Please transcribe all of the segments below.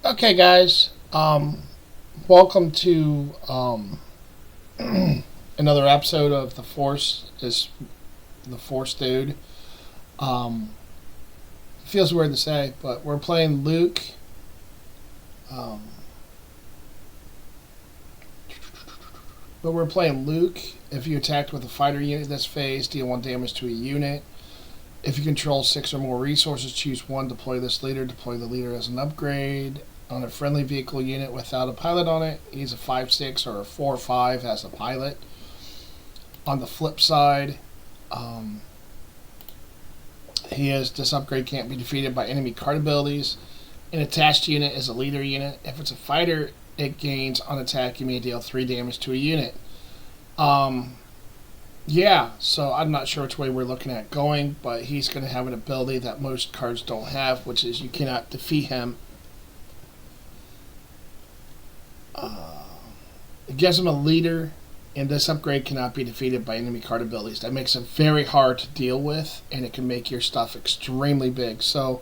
Okay, guys. Welcome to another episode of the Force. Is the Force dude? Um, Feels weird to say, but we're playing Luke. Um, If you attacked with a fighter unit this phase, deal 1 damage to a unit. If you control 6 or more resources, choose one. Deploy this leader. Deploy the leader as an upgrade on a friendly vehicle unit without a pilot on it. He's a 5/6 or a 4/5 as a pilot. On the flip side, um, this upgrade can't be defeated by enemy card abilities. An attached unit is a leader unit. If it's a fighter, it gains on attack. You may deal 3 damage to a unit. Yeah, so I'm not sure which way we're looking at going, but he's going to have an ability that most cards don't have, which is you cannot defeat him. It gives him a leader, and this upgrade cannot be defeated by enemy card abilities. That makes it very hard to deal with, and it can make your stuff extremely big. So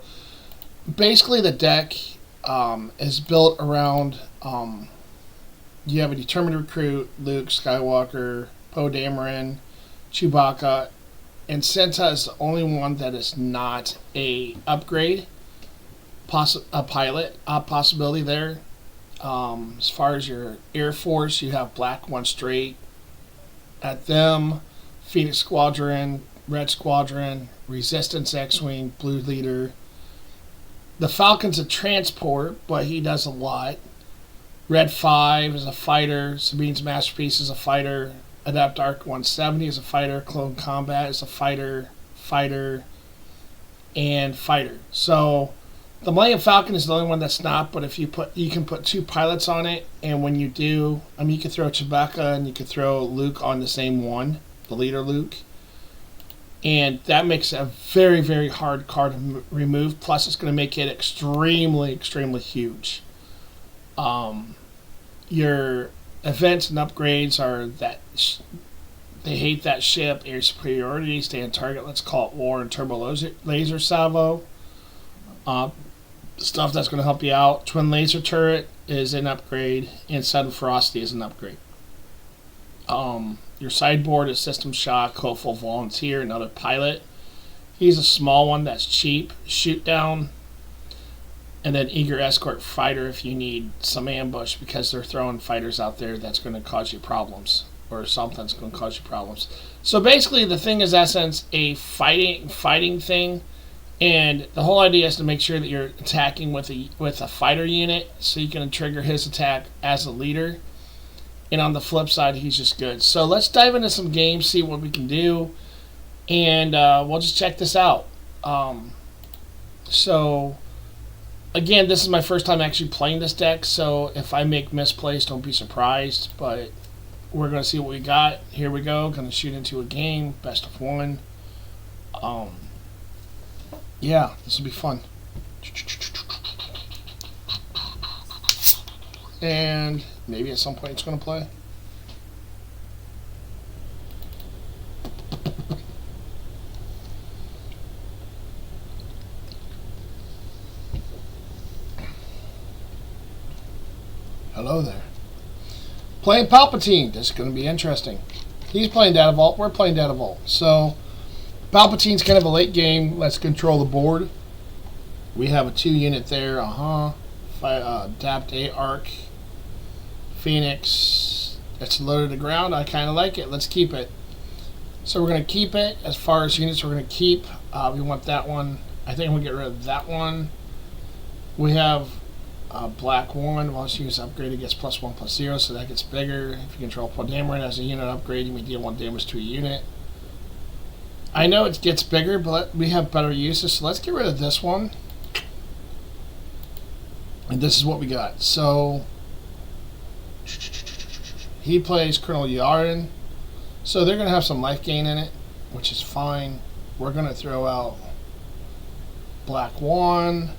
basically, the deck is built around you have a determined recruit, Luke Skywalker, Poe Dameron, Chewbacca, and Senta is the only one that is not a upgrade, a pilot possibility there. As far as your Air Force, you have Black One straight at them, Phoenix Squadron, Red Squadron, Resistance X-Wing, Blue Leader. The Falcon's a transport, but he does a lot. Red 5 is a fighter, Sabine's Masterpiece is a fighter, Adept Arc 170 is a fighter, Clone Combat is a fighter, and fighter. So the Millennium Falcon is the only one that's not, but if you can put 2 pilots on it, and when you do, you can throw Chewbacca and you can throw Luke on the same one, the leader Luke, and that makes it a very, very hard card to remove. Plus, it's going to make it extremely, extremely huge. Your events and upgrades are that they hate that ship, air superiority, stay on target, let's call it war, and turbo laser salvo. Stuff that's going to help you out. Twin laser turret is an upgrade, and sudden ferocity is an upgrade. Your sideboard is System Shock, Hopeful Volunteer, another pilot. He's a small one that's cheap. Shoot down, and then Eager Escort Fighter if you need some ambush because they're throwing fighters out there that's going to cause you problems, or something's going to cause you problems. So basically, the thing is, essence, a fighting thing. And the whole idea is to make sure that you're attacking with a fighter unit, so you can trigger his attack as a leader. And on the flip side, he's just good. So let's dive into some games, see what we can do, and we'll just check this out. So again, this is my first time actually playing this deck, so if I make misplays, don't be surprised. But we're gonna see what we got. Here we go. Gonna shoot into a game, best of 1. Yeah, this will be fun. And maybe at some point it's going to play. Hello there. Playing Palpatine. This is going to be interesting. He's playing Data Vault. We're playing Data Vault. So Palpatine's kind of a late game. Let's control the board. We have a 2 unit there. Adapt A Arc. Phoenix. It's low to the ground. I kind of like it. Let's keep it. So we're going to keep it. As far as units, we're going to keep. We want that one. I think we'll get rid of that one. We have Black 1. Well, let's use upgrade. It gets +1/+0, so that gets bigger. If you control Poe Dameron as a unit upgrade, you may deal 1 damage to a unit. I know it gets bigger, but we have better uses, so let's get rid of this one. And this is what we got. So he plays Colonel Yaren, so they're going to have some life gain in it, which is fine. We're going to throw out Black 1,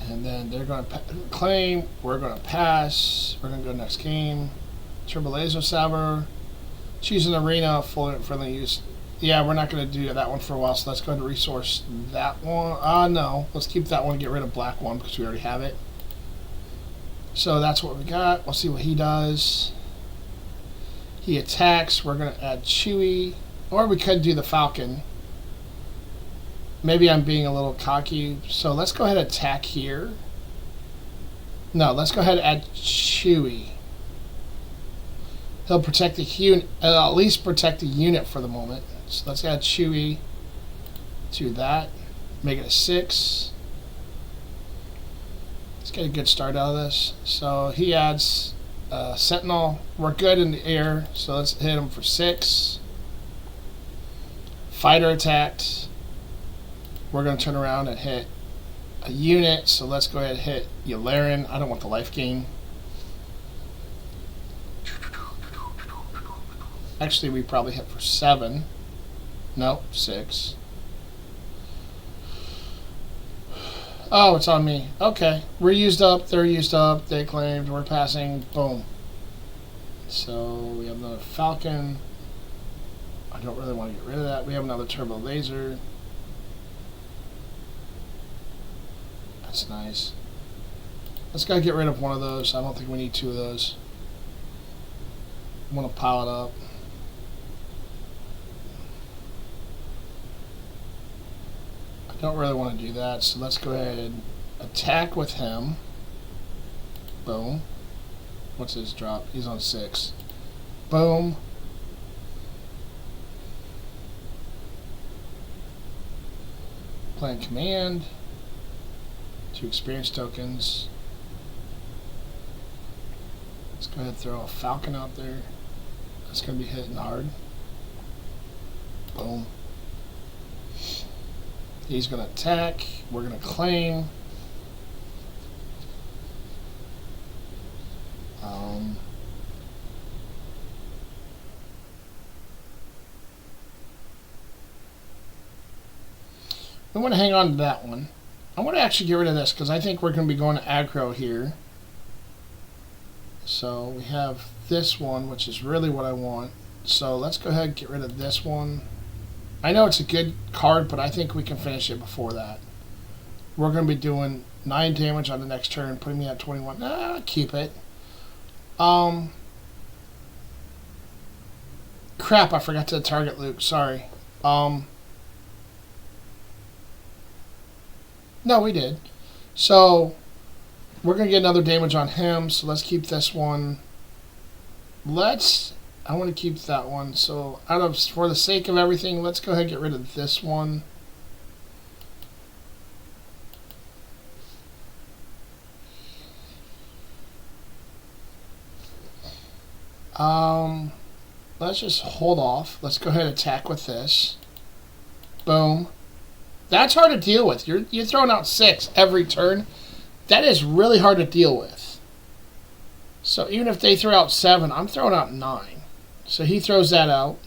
and then they're going to claim. We're going to pass. We're going to go next game. Turbo Laser Saber. Choose an arena, full friendly use Yeah, we're not going to do that one for a while, so let's go ahead and resource that one. No. Let's keep that one and get rid of black one because we already have it. So that's what we got. We'll see what he does. He attacks. We're going to add Chewie. Or we could do the Falcon. Maybe I'm being a little cocky. So let's go ahead and attack here. No, let's go ahead and add Chewie. He'll protect the unit, at least protect the unit for the moment. So let's add Chewie to that. Make it a 6. Let's get a good start out of this. So he adds Sentinel. We're good in the air, so let's hit him for 6. Fighter attacked. We're going to turn around and hit a unit, so let's go ahead and hit Yularen. I don't want the life gain. Actually, we probably hit for 7. No, 6. Oh, it's on me. Okay. We're used up. They're used up. They claimed. We're passing. Boom. So we have another Falcon. I don't really want to get rid of that. We have another Turbo Laser. That's nice. Let's go get rid of one of those. I don't think we need 2 of those. I want to pile it up. I don't really want to do that, so let's go ahead and attack with him. Boom. What's his drop? He's on 6. Boom. Plan command. 2 experience tokens. Let's go ahead and throw a Falcon out there. That's going to be hitting hard. Boom. He's going to attack. We're going to claim. We want to hang on to that one. I want to actually get rid of this because I think we're going to be going to aggro here. So we have this one, which is really what I want. So let's go ahead and get rid of this one. I know it's a good card, but I think we can finish it before that. We're going to be doing 9 damage on the next turn, putting me at 21. Nah, keep it. Crap, I forgot to target Luke. Sorry. No, we did. So we're going to get another damage on him, so let's keep this one. I want to keep that one. So for the sake of everything, let's go ahead and get rid of this one. Let's just hold off. Let's go ahead and attack with this. Boom. That's hard to deal with. You're throwing out 6 every turn. That is really hard to deal with. So even if they throw out 7, I'm throwing out 9. So he throws that out.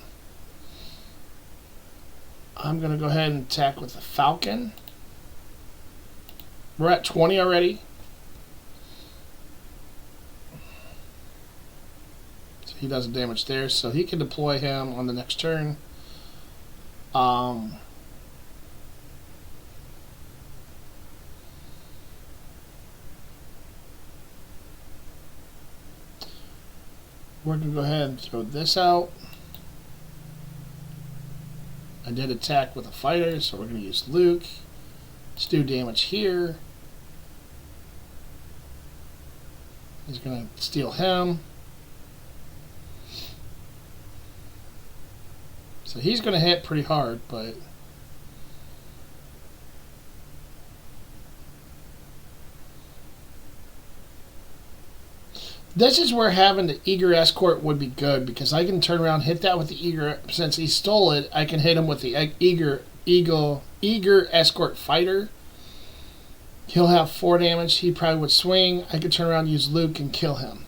I'm going to go ahead and attack with the Falcon. We're at 20 already. So he doesn't damage there. So he can deploy him on the next turn. We're going to go ahead and throw this out. I did attack with a fighter, so we're going to use Luke. Let's do damage here. He's going to steal him. So he's going to hit pretty hard, but... This is where having the Eager Escort would be good, because I can turn around, hit that with the Eager. Since he stole it, I can hit him with the Eager Escort Fighter. He'll have 4 damage. He probably would swing. I could turn around, use Luke, and kill him.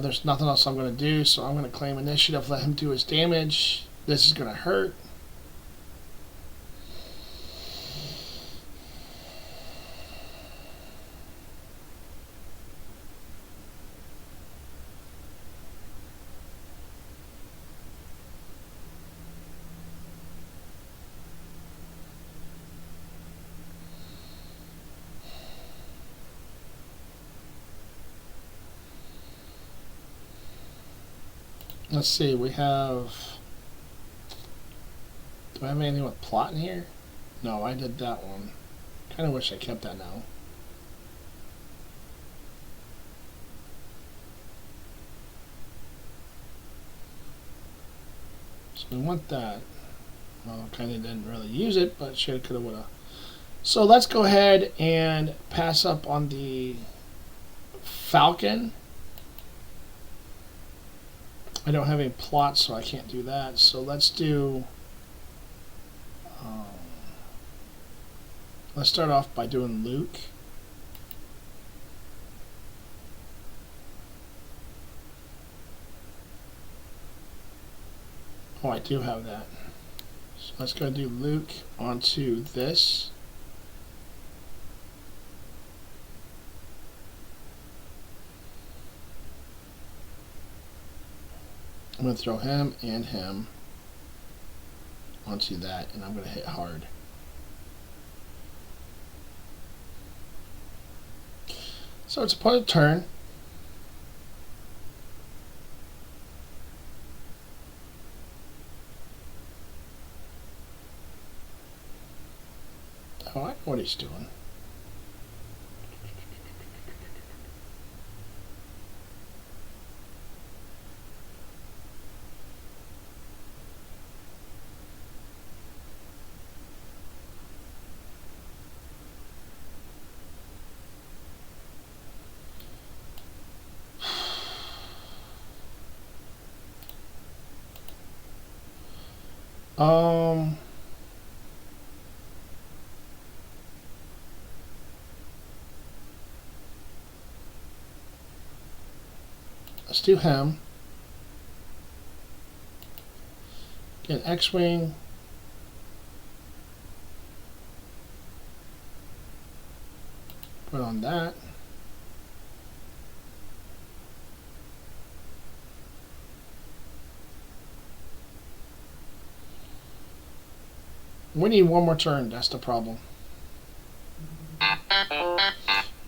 There's nothing else I'm going to do, so I'm going to claim initiative, let him do his damage. This is going to hurt. Let's see, we have... Do I have anything with plot in here? No, I did that one. Kind of wish I kept that now. So we want that. Well, kind of didn't really use it, but should, coulda, woulda. So let's go ahead and pass up on the Falcon. I don't have any plots, so I can't do that. So let's do... let's start off by doing Luke. Oh, I do have that. So let's go do Luke onto this. I'm going to throw him and him onto that, and I'm going to hit hard. So it's a point of turn. Oh, I know what he's doing. Let's do him. Get X-Wing. Put on that. We need one more turn, that's the problem.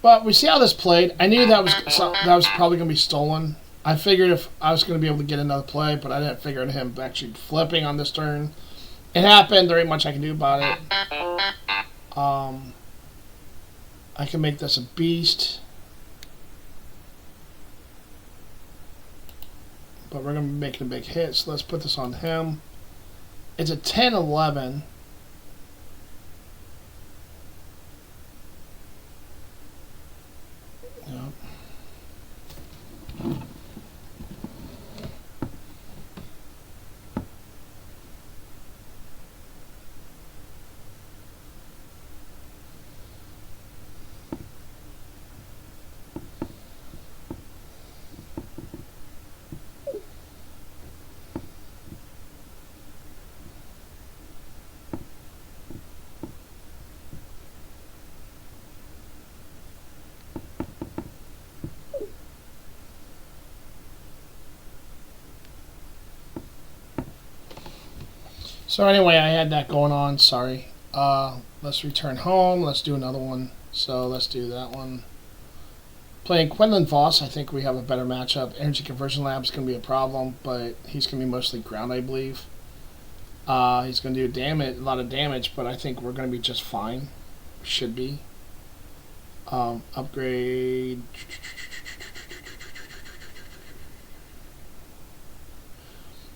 But we see how this played. I knew that was probably going to be stolen. I figured if I was going to be able to get another play, but I didn't figure on him actually flipping on this turn. It happened. There ain't much I can do about it. I can make this a beast. But we're going to be making a big hit, so let's put this on him. It's a 10-11. Yep. So anyway, I had that going on, sorry. Let's return home, let's do another one. So let's do that one. Playing Quinlan Voss, I think we have a better matchup. Energy Conversion Lab is going to be a problem, but he's going to be mostly ground, I believe. He's going to do a lot of damage, but I think we're going to be just fine. Should be. Upgrade...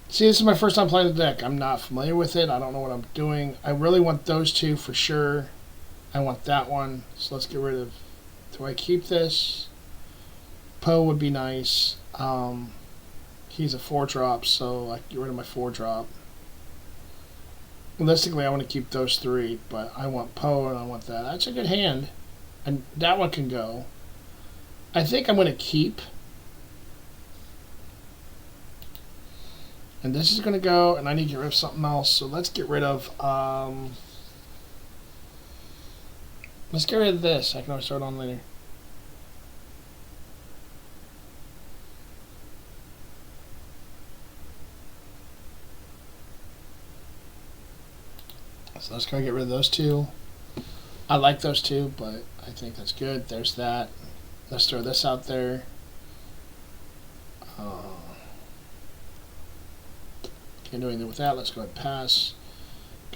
See, this is my first time playing the deck. I'm not familiar with it. I don't know what I'm doing. I really want those two for sure. I want that one. So let's get rid of... Do I keep this? Poe would be nice. He's a 4-drop, so I can get rid of my 4-drop. Realistically, I want to keep those three, but I want Poe and I want that. That's a good hand. And that one can go. I think I'm going to keep... And this is going to go, and I need to get rid of something else. So let's get rid of, let's get rid of this. I can always start on later. So let's go get rid of those two. I like those two, but I think that's good. There's that. Let's throw this out there. Can't do anything with that. Let's go ahead and pass.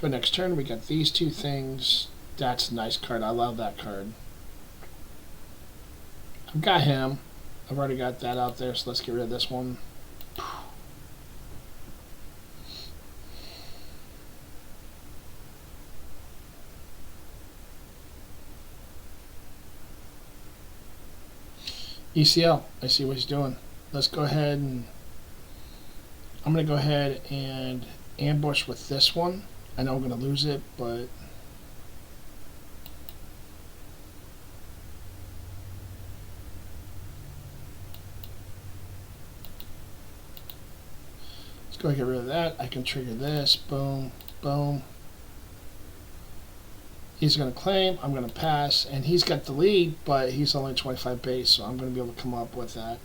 Go next turn. We got these two things. That's a nice card. I love that card. I've got him. I've already got that out there, so let's get rid of this one. ECL. I see what he's doing. Let's go ahead and I'm going to go ahead and ambush with this one. I know I'm going to lose it, but let's go ahead and get rid of that. I can trigger this. Boom, boom. He's going to claim. I'm going to pass, and he's got the lead, but he's only 25 base, so I'm going to be able to come up with that.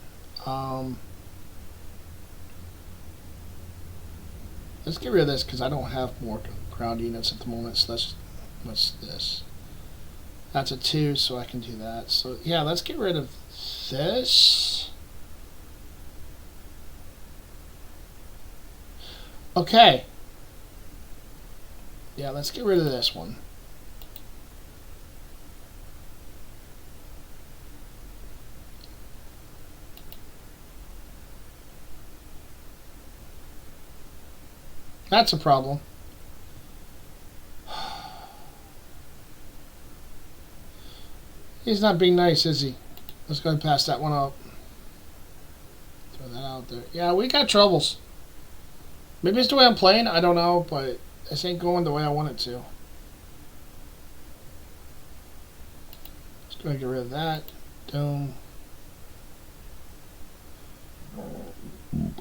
Let's get rid of this because I don't have more ground units at the moment. So what's this? That's a 2, so I can do that. So yeah, let's get rid of this. Okay. Yeah, let's get rid of this one. That's a problem. He's not being nice, is he? Let's go ahead and pass that one up. Throw that out there. Yeah, we got troubles. Maybe it's the way I'm playing. I don't know, but this ain't going the way I want it to. Let's go ahead and get rid of that. Boom.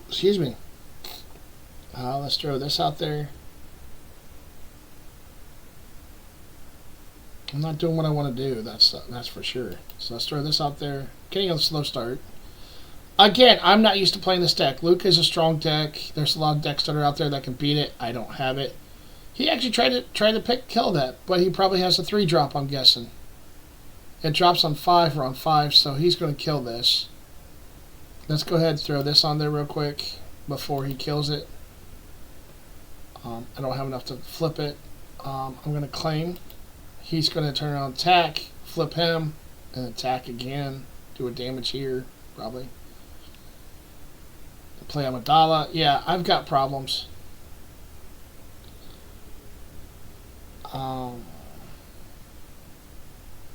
Excuse me. Let's throw this out there. I'm not doing what I want to do. That's for sure. So let's throw this out there. Getting a slow start. Again, I'm not used to playing this deck. Luke is a strong deck. There's a lot of decks that are out there that can beat it. I don't have it. He actually tried to kill that, but he probably has a 3-drop. I'm guessing. It drops on 5 or on 5, so he's going to kill this. Let's go ahead and throw this on there real quick before he kills it. I don't have enough to flip it. I'm going to claim. He's going to turn around, attack, flip him, and attack again. Do a damage here, probably. Play Amidala. Yeah, I've got problems.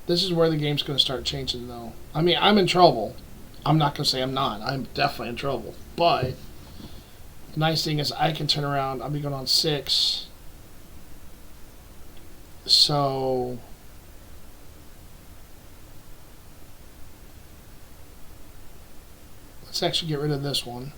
This is where the game's going to start changing, though. I mean, I'm in trouble. I'm not going to say I'm not. I'm definitely in trouble. But the nice thing is I can turn around. I'll be going on 6. So let's actually get rid of this one.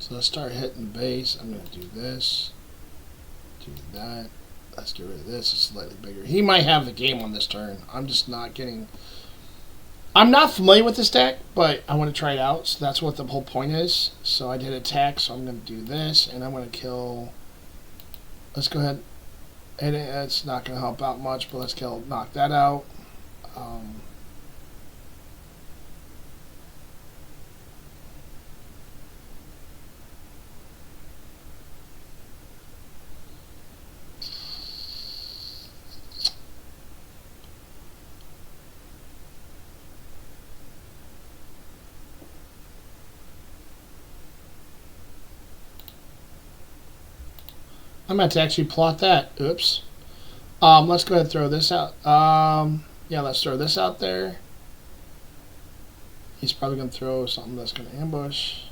So let's start hitting the base. I'm going to do this. Do that. Let's get rid of this. It's slightly bigger. He might have the game on this turn. I'm just not getting... I'm not familiar with this deck, but I want to try it out. So that's what the whole point is. So I did attack, so I'm going to do this. And I'm going to kill... Let's go ahead. And it's not going to help out much, but let's knock that out. I meant to actually plot that. Oops. Let's go ahead and throw this out. Yeah, let's throw this out there. He's probably going to throw something that's going to ambush.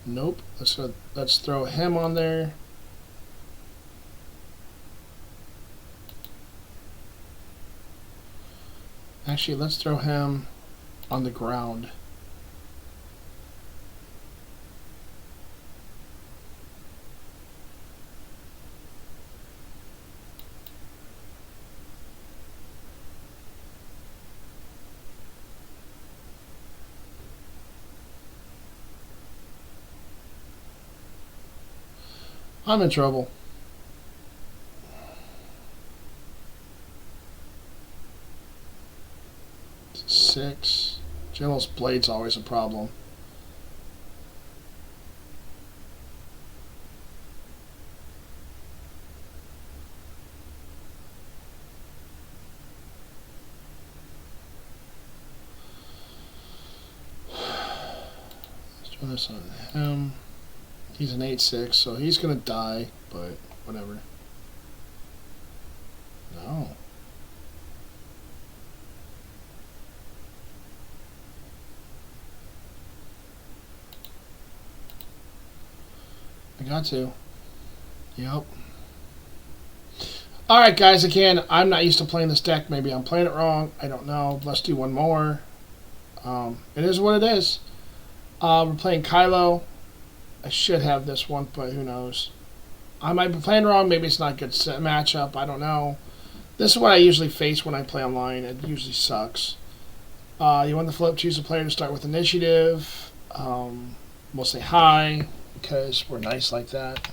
Nope. Let's throw him on there. Actually, let's throw him on the ground. I'm in trouble. Six. General's Blade's always a problem. Let's do this on him. He's an 8-6, so he's gonna die, but whatever. No. I got to. Yep. Alright, guys, again, I'm not used to playing this deck. Maybe I'm playing it wrong. I don't know. Let's do one more. It is what it is. We're playing Kylo. I should have this one, but who knows. I might be playing wrong. Maybe it's not a good matchup. I don't know. This is what I usually face when I play online. It usually sucks. You want the flip, choose a player to start with initiative. We'll say hi, because we're nice like that.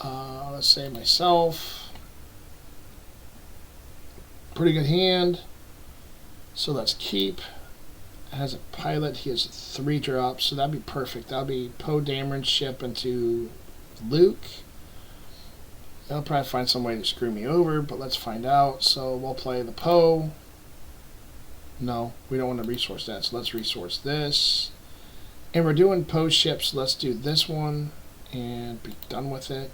Let's say myself. Pretty good hand. So let's keep. Has a pilot. He has 3 drops, so that'd be perfect. That'll be Poe Dameron's ship into Luke. They'll probably find some way to screw me over, but let's find out. So we'll play the Poe. No, we don't want to resource that, so let's resource this. And we're doing Poe ships, so let's do this one and be done with it.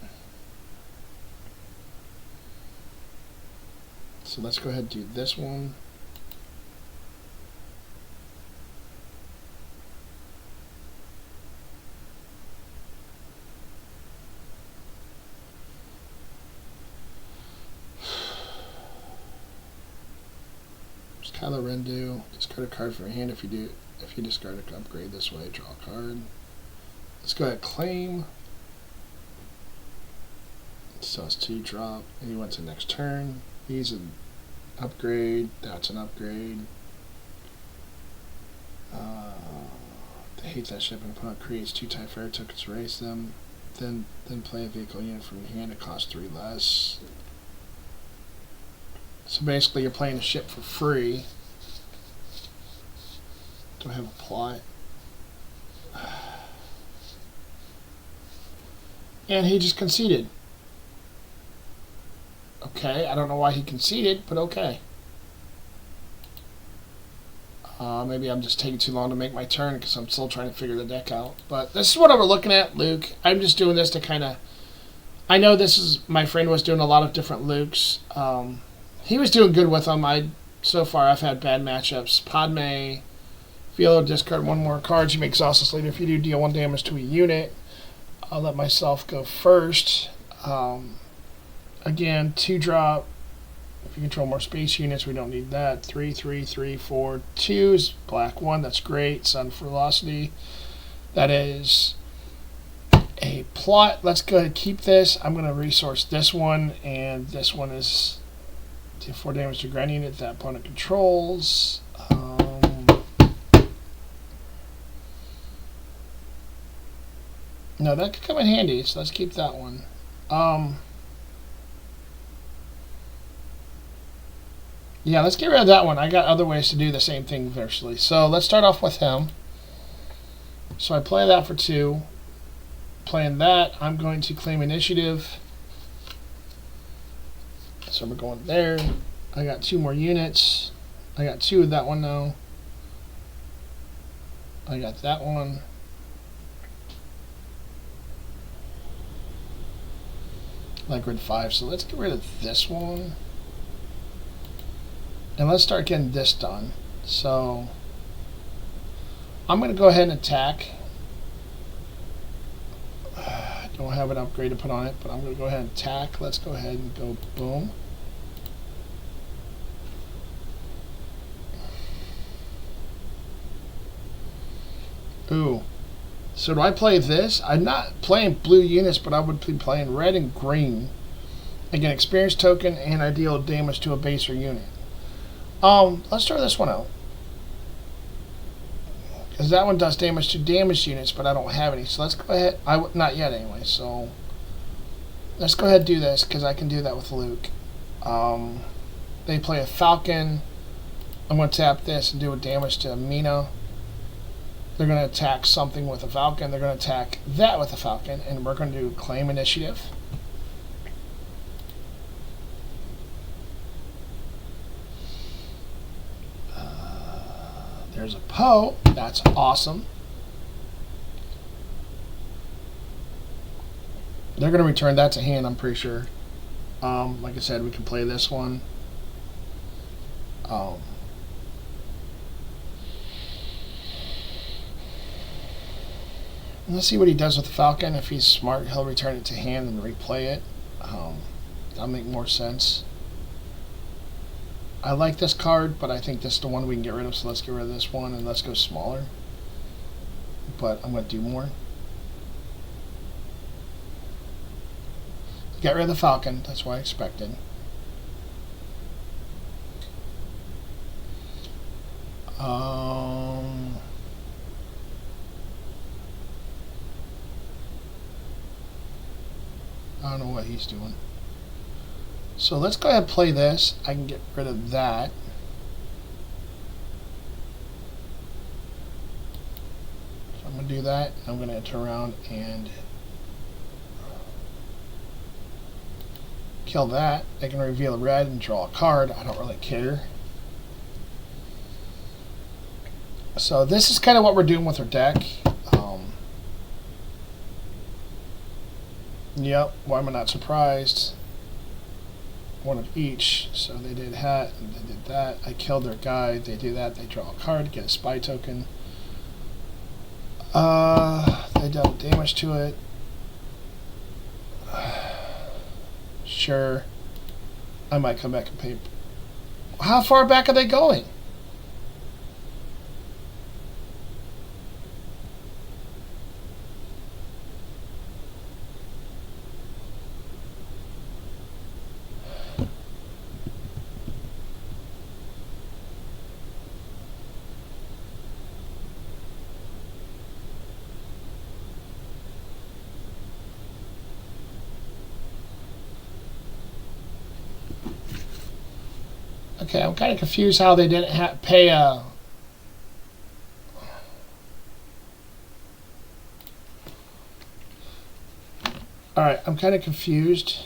So let's go ahead and do this one. Kylo Ren do. Discard a card from your hand if you discard a upgrade this way, draw a card. Let's go ahead and claim. So it's 2 drop. And he went to next turn. He's an upgrade. That's an upgrade. They hate that ship, and opponent creates 2 TIE Fighter tokens, erase them. Then play a vehicle unit from your hand. It costs 3 less. So basically you're playing a ship for free. Do I have a plot? And he just conceded. Okay, I don't know why he conceded, but okay. Maybe I'm just taking too long to make my turn because I'm still trying to figure the deck out. But this is what we're looking at, Luke. I'm just doing this to kind of... I know this is... My friend was doing a lot of different Lukes. He was doing good with them. So far, I've had bad matchups. Padme, Feel discard 1 more card. You may exhaust this later if you do deal 1 damage to a unit. I'll let myself go first. Again, 2 drop. If you control more space units, we don't need that. 3, 3, 3, 4, 2s. Black 1, that's great. Sun Velocity. That is a plot. Let's go ahead and keep this. I'm going to resource this one, and this one is... do 4 damage to ground unit that opponent controls. No, that could come in handy, so let's keep that one. Yeah, let's get rid of that one. I got other ways to do the same thing virtually. So let's start off with him. So I play that for 2. Playing that, I'm going to claim initiative. So we're going there. I got 2 more units. I got 2 of that one now. I got that one. Like grid 5. So let's get rid of this one. And let's start getting this done. So I'm going to go ahead and attack. I don't have an upgrade to put on it, but I'm going to go ahead and attack. Let's go ahead and go boom. Ooh. So do I play this? I'm not playing blue units, but I would be playing red and green. Again, experience token, and I deal damage to a base or unit. Let's try this one out. Because that one does damage to damaged units, but I don't have any. So let's go ahead. Not yet anyway. So let's go ahead and do this because I can do that with Luke. They play a Falcon. I'm going to tap this and do a damage to Mina. They're going to attack something with a Falcon. They're going to attack that with a Falcon. And we're going to do claim initiative. There's a Poe. That's awesome. They're going to return that to hand, I'm pretty sure. Like I said, we can play this one. Let's see what he does with the Falcon. If he's smart, he'll return it to hand and replay it. That'll make more sense. I like this card, but I think this is the one we can get rid of, so let's get rid of this one and let's go smaller. But I'm going to do more. Get rid of the Falcon, that's what I expected. I don't know what he's doing. So let's go ahead and play this. I can get rid of that. So I'm going to do that. I'm going to turn around and kill that. I can reveal a red and draw a card. I don't really care. So this is kind of what we're doing with our deck. Yep, why am I not surprised? One of each. So they did that, and they did that. I killed their guy. They do that. They draw a card, get a spy token. They dealt damage to it. Sure. I might come back and pay. How far back are they going? Okay, I'm kind of confused how they didn't pay a... Alright, I'm kind of confused.